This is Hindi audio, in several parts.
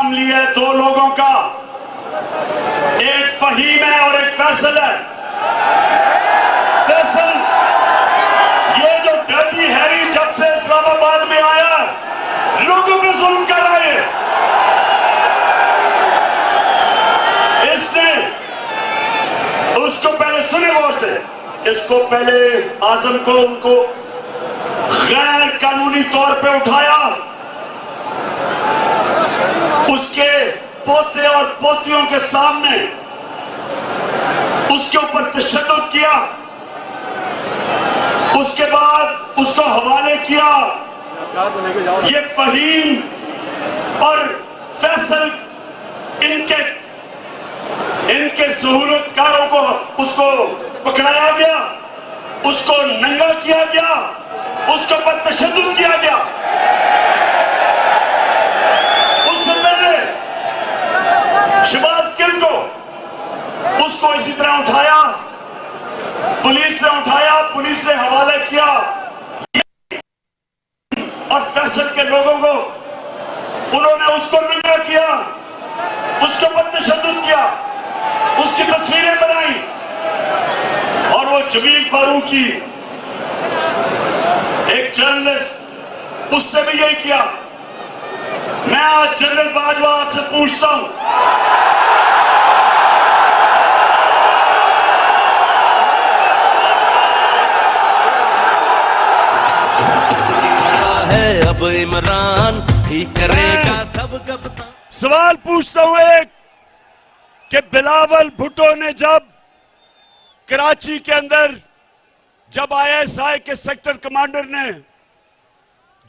नाम लिया है दो लोगों का, एक फहीम है और एक फैसल है। फैसल ये जो डर्टी हैरी जब से इस्लामाबाद में आया लोगों पे जुल्म कर रहा है, इसने उसको पहले सुने गौर से, इसको पहले आजम को उनको गैर कानूनी तौर पे उठाया, उसके पोते और पोतियों के सामने उसके ऊपर तशद्दुद किया, उसके बाद उसको हवाले किया। ये फहीम और फैसल इनके सहूलतकारों को उसको पकड़ाया गया, उसको नंगा किया गया, उसके ऊपर तशद्दुद किया गया। उससे पहले शहबाज गिल को उसको इसी तरह उठाया, पुलिस ने उठाया, पुलिस ने हवाले किया और फैसल के लोगों को उन्होंने उसको नंगा किया, उसके ऊपर तशद्दुद किया, उसकी तस्वीरें बनाई और वो जमील फारूकी एक जर्नलिस्ट उससे भी यही किया। मैं आज जनरल बाजवा आपसे पूछता हूं, है अब इमरान ठीक करेगा सब कप्तान। सवाल पूछता हूं एक कि बिलावल भुट्टो ने जब कराची के अंदर जब आईएसआई के सेक्टर कमांडर ने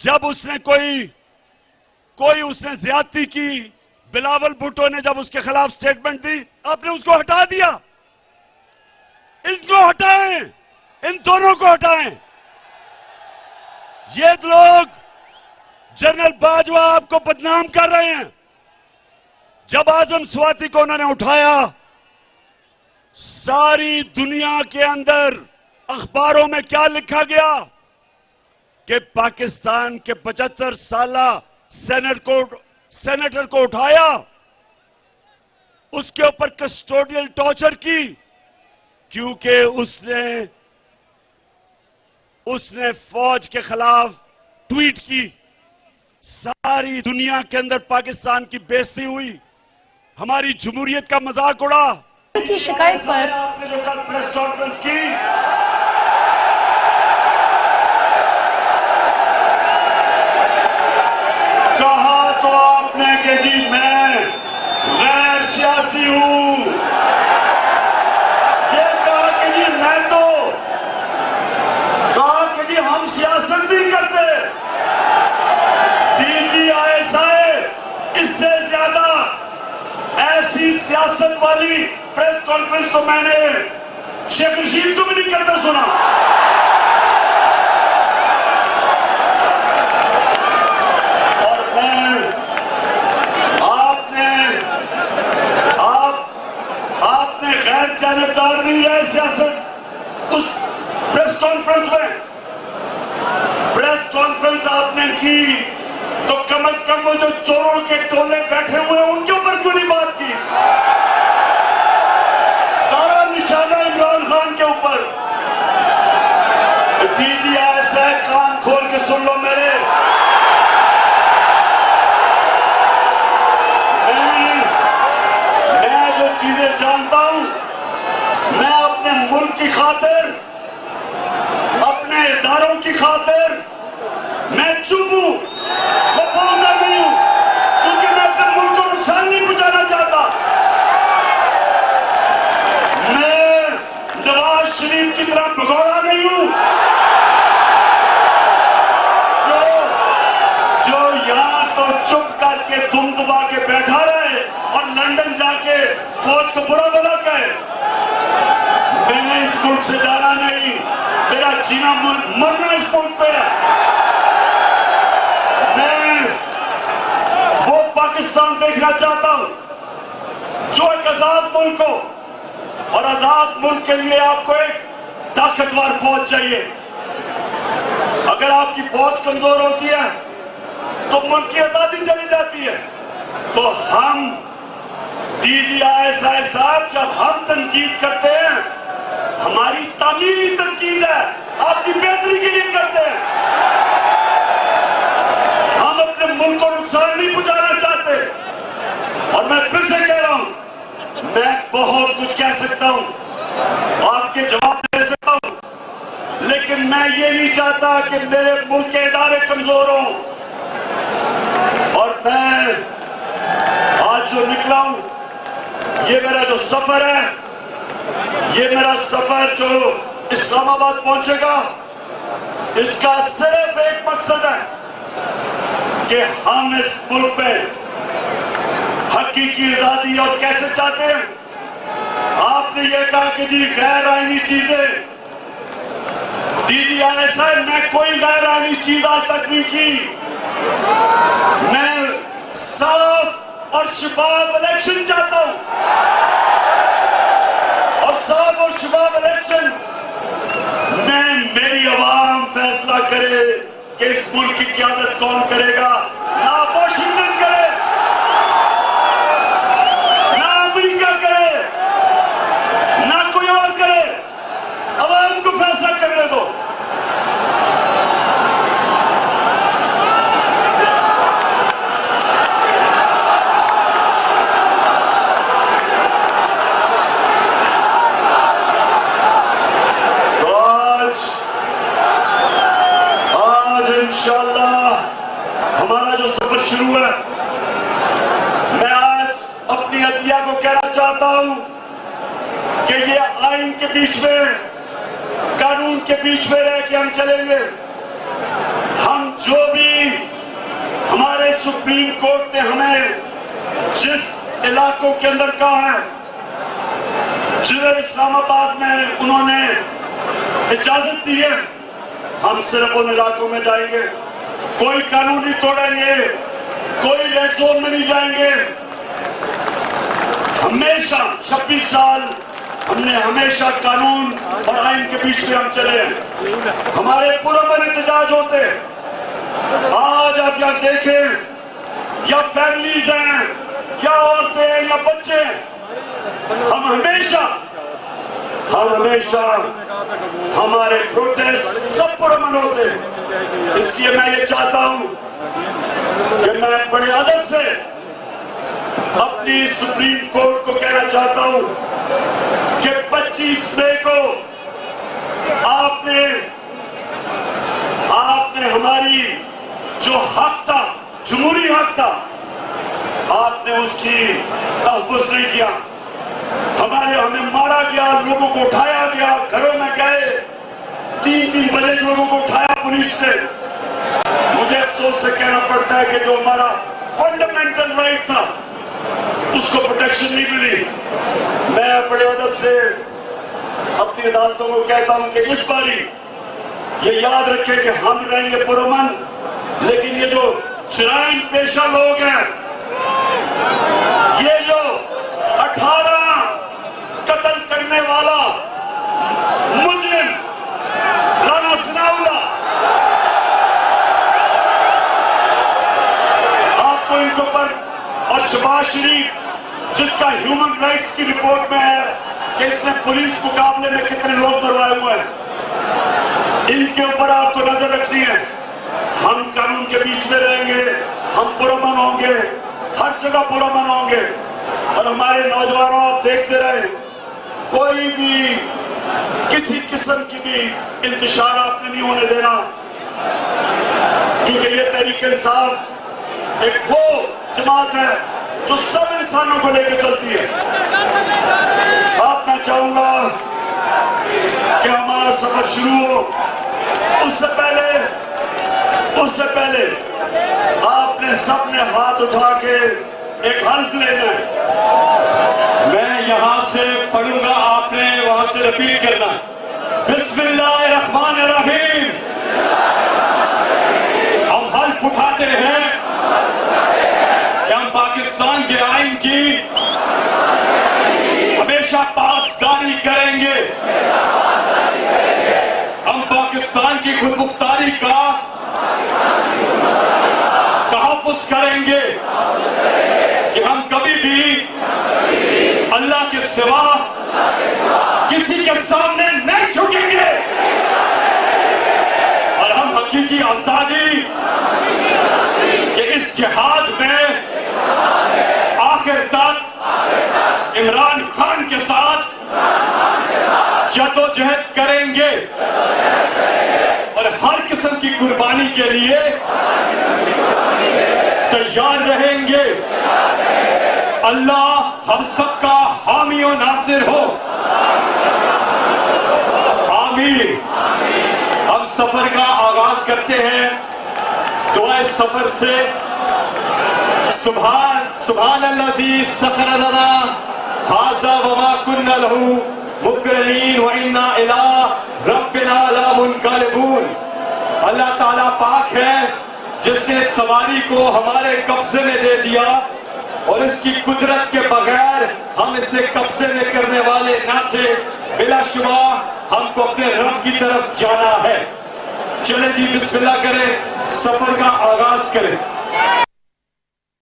जब उसने कोई उसने ज्यादती की, बिलावल भुट्टो ने जब उसके खिलाफ स्टेटमेंट दी, आपने उसको हटा दिया। इनको हटाएं, इन दोनों को हटाएं। ये लोग जनरल बाजवा आपको बदनाम कर रहे हैं। जब आजम स्वाति को उन्होंने उठाया, सारी दुनिया के अंदर अखबारों में क्या लिखा गया कि पाकिस्तान के 75 साला सेनेटर को उठाया, उसके ऊपर कस्टोडियल टॉर्चर की, क्योंकि उसने फौज के खिलाफ ट्वीट की। सारी दुनिया के अंदर पाकिस्तान की बेइज्जती हुई, हमारी जमहूरियत का मजाक उड़ा। की शिकायत पर आपने जो कल प्रेस कॉन्फ्रेंस की, कहा तो आपने कि जी मैं गैर सियासी हूं, ये कहा कि जी मैं तो कहा कि जी हम सियासत नहीं करते। डीजीआईएसआई इससे ज्यादा ऐसी सियासत वाली प्रेस कॉन्फ्रेंस तो मैंने शेख रशीद को भी नहीं करता सुना। और मैं आपने गैर जानबदार नहीं रहे सियासत। उस प्रेस कॉन्फ्रेंस में प्रेस कॉन्फ्रेंस आपने की तो कम से कम वो जो चोरों के टोले बैठे हुए हैं उनके ऊपर क्यों नहीं बात की? सारा निशाना इमरान खान के ऊपर। डीजीआईएसआई कान खोल के सुन लो मेरे, मैं जो चीजें जानता हूं, मैं अपने मुल्क की खातिर, अपने इदारों की खातिर मैं चुप हूं, मैं बोलता नहीं हूं, क्योंकि मैं अपने मुल्क को नुकसान नहीं पहुंचाना चाहता। मैं नवाज शरीफ की तरह भगोड़ा नहीं हूं जो यहां तो चुप करके दुम दबा के बैठा रहे और लंदन जाके फौज को बुरा भला कहे। मैंने इस मुल्क से जाना नहीं, मेरा जीना मरना इस मुल्क पे है। मैं वो पाकिस्तान देखना चाहता हूं जो एक आजाद मुल्क हो, और आजाद मुल्क के लिए आपको एक ताकतवर फौज चाहिए। अगर आपकी फौज कमजोर होती है तो मुल्क की आजादी चली जाती है। तो हम DGISI साहब जब हम तनकीद करते हैं, हमारी तामीरी तनकीद है, आपकी बेहतरी के लिए करते हैं। हम अपने मुल्क को नुकसान नहीं पहुंचाना चाहते। और मैं फिर से कह रहा हूं, मैं बहुत कुछ कह सकता हूं, आपके जवाब दे सकता हूं, लेकिन मैं ये नहीं चाहता कि मेरे मुल्क के इदारे कमजोर हों। और मैं आज जो निकला हूं, ये मेरा जो सफर है, ये मेरा सफर जो इस्लामाबाद पहुंचेगा, इसका सिर्फ एक मकसद है कि हम इस मुल्क में हकीकी आजादी और कैसे चाहते हैं। आपने ये कहा कि जी गैर आईनी चीजें, DGISI मैं कोई गैर आईनी चीज आज तक नहीं की। मैं साफ और शफाफ इलेक्शन चाहता हूं, और साफ और शफाफ इलेक्शन में मेरी आवाम फैसला करे कि इस मुल्क की क़यादत कौन करेगा। ना वॉशिंगटन करे, ना अमेरिका करे, ना कोई और करे, आवाम को फैसला करने दो। इंशाअल्लाह हमारा जो सफर शुरू है, मैं आज अपनी अदलिया को कहना चाहता हूं कि ये आइन के बीच में, कानून के बीच में रह के हम चलेंगे। हम जो भी हमारे सुप्रीम कोर्ट ने हमें जिस इलाकों के अंदर कहा है, जिधर इस्लामाबाद में उन्होंने इजाजत दी है, हम सिर्फ उन इलाकों में जाएंगे। कोई कानून नहीं तोड़ेंगे, कोई रेड जोन में नहीं जाएंगे। हमेशा 26 साल हमने हमेशा कानून और आइन के बीच में हम चले हैं। हमारे पुरअमन एहतजाज होते हैं। आज आप यहाँ देखें, या फैमिलीज हैं, या औरतें हैं, या बच्चे हैं, हम हमेशा हमारे प्रोटेस्ट सब पुरअमन होते हैं। इसलिए मैं ये चाहता हूं कि मैं बड़े अदब से अपनी सुप्रीम कोर्ट को कहना चाहता हूं कि 25 मई को आपने हमारी जो हक था, जमहूरी हक था, आपने उसकी तहफ़्फ़ुज़ नहीं किया। हमें मारा गया, लोगों को उठाया गया, घरों में गए, 3-3 बजे लोगों को उठाया पुलिस से। मुझे अफसोस से कहना पड़ता है कि जो हमारा फंडामेंटल राइट था, उसको प्रोटेक्शन नहीं मिली। मैं बड़े अदब से अपनी अदालतों को कहता हूं कि इस बारी ये याद रखें कि हम रहेंगे पुरअमन, लेकिन ये जो जराइम पेशा लोग हैं, ये जो 18 कत्ल करने वाला मुजरिम राना सनाउल्लाह, आपको इनके ऊपर, और शहबाज शरीफ जिसका ह्यूमन राइट्स की रिपोर्ट में है कि इसने पुलिस मुकाबले में कितने लोग मरवाए हुए हैं, इनके ऊपर आपको नजर रखनी है। हम कानून के बीच में रहेंगे, हम पुरअमन होंगे, हर जगह पुरअमन होंगे। और हमारे नौजवानों, आप देखते रहे, कोई भी किसी किस्म की भी इंतशार आपने नहीं होने देना, क्योंकि ये तहरीक इंसाफ एक वो जमात है जो सब इंसानों को लेकर चलती है। आप, मैं चाहूंगा कि हमारा सफर शुरू हो, उससे पहले आपने सबने हाथ उठा के एक हल्फ लेना है। मैं यहां से पढ़ूंगा, आपने वहां से रिपीट करना है। बिस्मिल्लाहिर्रहमानिर्रहीम। हम हल्फ उठाते हैं कि हम पाकिस्तान के आइन की हमेशा पासदारी करेंगे। हम पाकिस्तान की खुदमुख्तारी का तहफ़्फ़ुज़ करेंगे। भी अल्लाह के सिवा किसी के सामने नहीं झुकेंगे और हम हकीकी आजादी के इस जिहाद में आखिर तक इमरान खान के साथ जद्दोजहद करेंगे और हर किस्म की कुर्बानी के लिए तैयार रहेंगे। अल्लाह हम सबका हामी और नासिर हो, आमीन। हम सफर का आगाज करते हैं दुआ सफर से। सुभान अल्लाज़ी सखर लना हाज़ा वमा कुन्ना लहू मुक़रिनीन व इन्ना इला रब्बिना लमुनक़लिबून। अल्लाह ताला पाक है जिसने सवारी को हमारे कब्जे में दे दिया और इसकी कुदरत के बगैर हम इसे कब्जे में करने वाले ना थे। बिलाशुबा हमको अपने रब की तरफ जाना है। चले जी बिस्मिल्लाह करें, सफर का आगाज करें।